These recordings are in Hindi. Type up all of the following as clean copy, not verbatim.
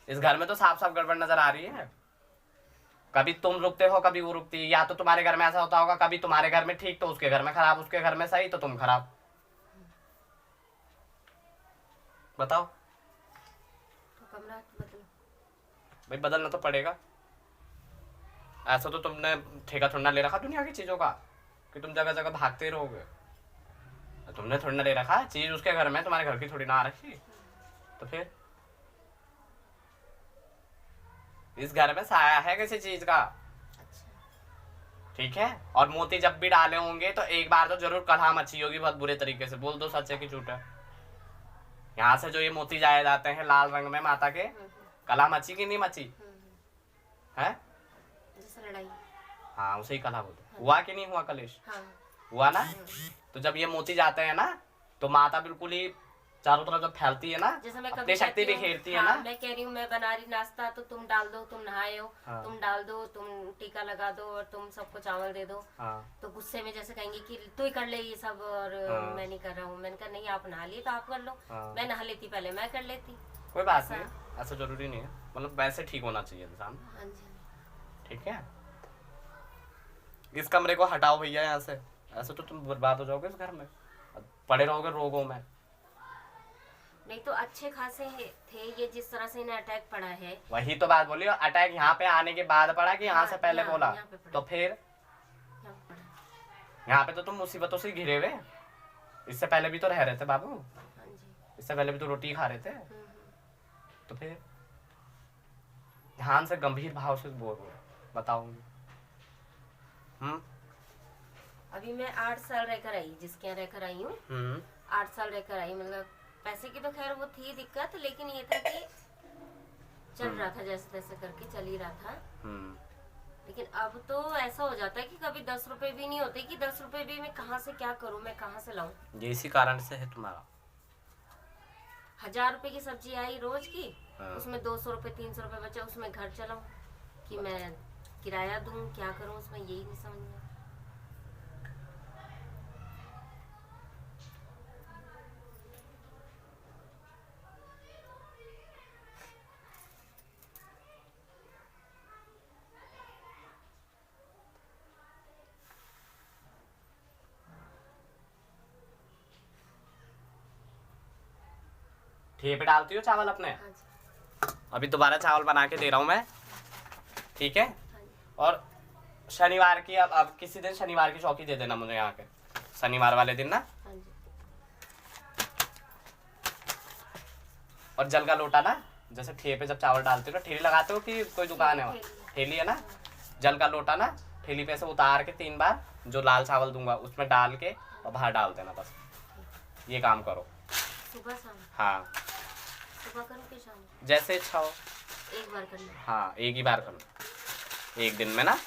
इस घर में तो साफ साफ गड़बड़ नजर आ रही है। कभी तुम रुकते हो, कभी वो रुकती है। या तो तुम्हारे घर में ऐसा होता होगा, कभी तुम्हारे घर में ठीक तो उसके घर में खराब, उसके घर में सही तो तुम खराब। बताओ। तो कमरा बदलो। भाई बदलना तो पड़ेगा। ऐसा तो तुमने ठेका थोड़ा ना ले रखा दुनिया की चीजों का कि तुम जगह जगह भागते रहोगे। तुमने थोड़ी ना ले रखा, चीज उसके घर में, तुम्हारे घर की थोड़ी ना आ रखी। तो फिर इस घर में साया है किसी चीज का। अच्छा। ठीक है। और मोती जब भी डाले होंगे तो एक बार तो जरूर कलहा मची होगी बहुत बुरे तरीके से। बोल दो सच है कि झूठ है। यहाँ से जो ये मोती जाए जाते हैं लाल रंग में माता के, कलहा मची कि नहीं मची है? जैसे लड़ाई। हाँ उसे ही कलहा बोलते। हुआ कि नहीं हुआ कलेश? हाँ। हुआ ना। तो जब ये मोती जाते हैं ना तो माता बिल्कुल ही चारों तरफ जब फैलती है ना, जैसे मैं अपनी कभी शक्ति भी खेलती है ना। मैं कह रही हूँ मैं बना रही नाश्ता तो तुम डाल दो, तुम नहाए हो तुम डाल दो, तुम टीका लगा दो और तुम सबको चावल दे दो। तो गुस्से में जैसे कहेंगी कि तू ही कर ले ये सब और मैं नहीं कर रहा हूँ। मैंने कहा नहीं, आप नहा लिए तो आप कर लो। मैं नहा लेती पहले, मैं कर लेती। कोई बात नहीं, ऐसा जरूरी नहीं है। मतलब वैसे ठीक होना चाहिए इंसान। हाँ जी। ठीक है। इस कमरे को हटाओ भैया यहाँ से। ऐसे तो तुम बर्बाद हो जाओगे इस घर में, पड़े रहोगे रोगों में। नहीं तो अच्छे खासे थे ये, जिस तरह से इन्हें अटैक पड़ा है। वही तो बात बोली, अटैक यहाँ पे आने के बाद पड़ा कि यहाँ से पहले बोला? तो फिर यहाँ पे तो तुम मुसीबतों से घिरे हुए। इससे पहले भी तो रह रहे थे बाबू। इससे पहले भी तो रोटी खा रहे थे। तो फिर ध्यान से गंभीर भाव से बोल रहे बताऊंगी। अभी मैं 8 साल रहकर आई, जिसके यहाँ रहकर आई हूँ 8 साल रहकर आई। मतलब पैसे की तो खैर वो थी दिक्कत, लेकिन ये था कि चल रहा था जैसे तैसे करके चल ही रहा था। लेकिन अब तो ऐसा हो जाता है कि कभी 10 रुपए भी नहीं होते कि 10 रुपए भी मैं कहाँ से क्या करूँ, मैं कहाँ से लाऊं। ये इसी कारण से है तुम्हारा। 1000 रुपए की सब्जी आई रोज की, उसमें 200 रुपए 300 रुपए बचा, उसमें घर चलाऊं कि मैं किराया दूं, क्या करूं उसमें, यही नहीं समझ में। ठेपे डालती हो चावल अपने? अभी दोबारा चावल बना के दे रहा हूँ मैं, ठीक है? और शनिवार की अब किसी दिन शनिवार की चौकी दे देना मुझे यहाँ के, शनिवार वाले दिन ना। और जल का लोटा ना, जैसे ठेले पे जब चावल डालते हो ना, ठेली लगाते हो कि कोई दुकान है वहाँ? ठेली है ना। जल का लोटा ना ठेली पे से उतार के 3 बार जो लाल चावल दूंगा उसमें डाल के और बाहर डाल देना, बस ये काम करो। सुबह शाम? हाँ सुबह करूँ कि शाम? जैसे इच्छा हो। एक बार करना? हाँ एक ही बार करना, एक दिन में ना।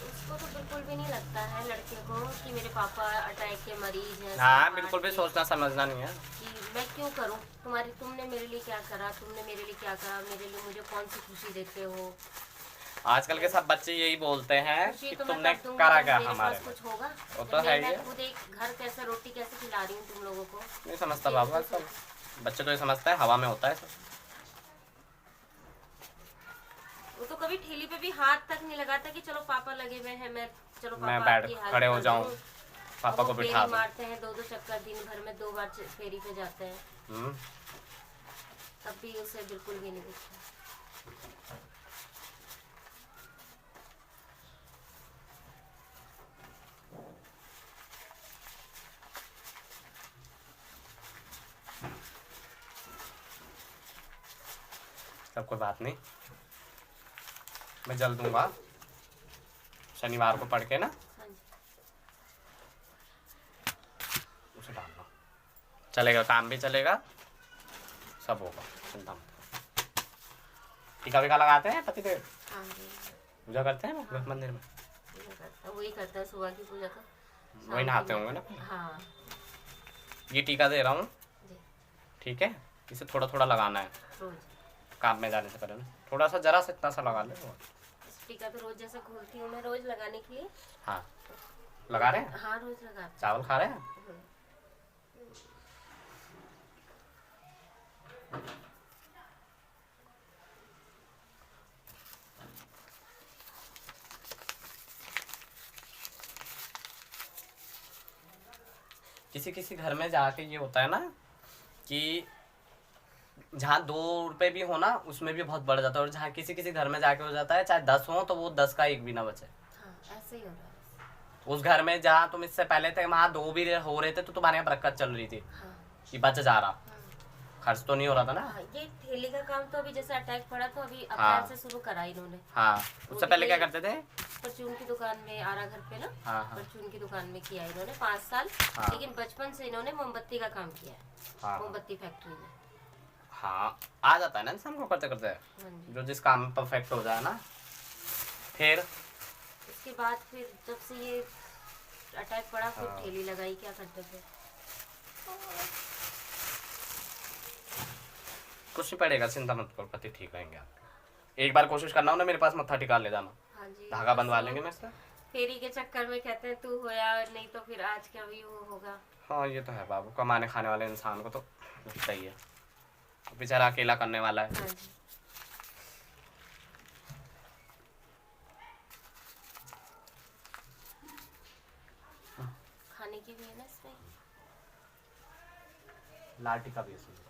उसको तो बिल्कुल भी नहीं लगता है लड़के को कि मेरे पापा अटैक के मरीज हैं। हाँ बिल्कुल भी सोचना समझना नहीं है कि मैं क्यों करूं, तुमने मेरे लिए क्या करा, तुमने मेरे लिए क्या करा, मेरे लिए मुझे कौन सी खुशी देते हो। आजकल के सब बच्चे यही बोलते हैं कि तो तुमने करा क्या हमारे में। कुछ होगा वो तो है मैं खुद एक घर कैसे रोटी कैसे खिला रही हूँ तुम लोगों को। नहीं समझता बाबू आजकल बच्चे तो ये समझते हैं हवा में होता है सब। वो तो कभी ठेली पे भी हाथ तक नहीं लगाता कि चलो पापा लगे हुए हैं, मैं चलो पापा मैं बैठ खड़े हो जाऊं, पापा को बिठा दूं। मारते हैं 2-2 चक्कर दिन भर में, 2 बार फेरी पे जाते हैं। तब भी उसे बिल्कुल भी नहीं दिखता। सब कोई बात नहीं, मैं जल दूंगा शनिवार को पढ़ के ना। उसे डालना चलेगा, काम भी चलेगा, सब होगा, चिंता मत। टीका विका लगाते हैं पतिदेव? पूजा करते हैं मंदिर में? वही करता है सुबह की पूजा का। वही नहाते होंगे ना? हाँ ये टीका दे रहा हूँ, जी ठीक है। इसे थोड़ा थोड़ा लगाना है रोज। काम में जाने से पहले ना, थोड़ा सा जरा सा इतना सा लगा ले। इस टीका तो रोज जैसे घोलती हूँ मैं रोज लगाने के लिए। हाँ लगा रहे हैं। हाँ रोज लगा। चावल खा रहे हैं। किसी किसी घर में जाके ये होता है ना कि जहाँ 2 रुपए भी हो ना उसमें भी बहुत बढ़ जाता है, और जहाँ किसी किसी घर में जाके हो जाता है चाहे 10 हो तो वो 10 का 1 भी ना बचे। हाँ ऐसे ही हो रहा है। उस घर में जहाँ तुम इससे पहले थे वहाँ 2 भी हो रहे थे तो तुम्हारे यहाँ बरकत चल रही थी हाँ कि बच जा रहा, हाँ खर्च तो नहीं हो रहा था ना। हाँ। ये थैली का काम तो अभी जैसे अटैक पड़ा तो अभी हाँ। अप्रैल से शुरू करा इन्होंने। हाँ उससे पहले क्या करते थे? परचून की दुकान में आरा घर पे ना, हाँ हाँ परचून की दुकान में किया इन्होंने 5 साल। हाँ। लेकिन बचपन से इन्होंने मोमबत्ती का काम किया है, हाँ मोमबत्ती फैक्ट्री में। हाँ आ जाता है ना इंसान को करते करते, हाँ जी। जो जिस काम में परफेक्ट हो जाए ना। फिर इसके बाद फिर जब से ये अटैक पड़ा फिर हाँ। ठेली लगाई, क्या करते थे। कुछ नहीं पड़ेगा, चिंता मत करो, पति ठीक रहेंगे आपके। एक बार कोशिश करना हो ना मेरे पास मत्था टिका ले जाना, हाँ जी। धागा बंधवा लेंगे मेरे से। फेरी के चक्कर में कहते हैं तू होया, नहीं तो फिर आज क्या भी वो होगा। हाँ ये तो है बाबू, कमाने खाने वाले इंसान को तो लगता ही है, बेचारा अकेला करने वाला है। हाँ जी। खाने की भी है ना इसमें। लाल टीका भी है इसमें।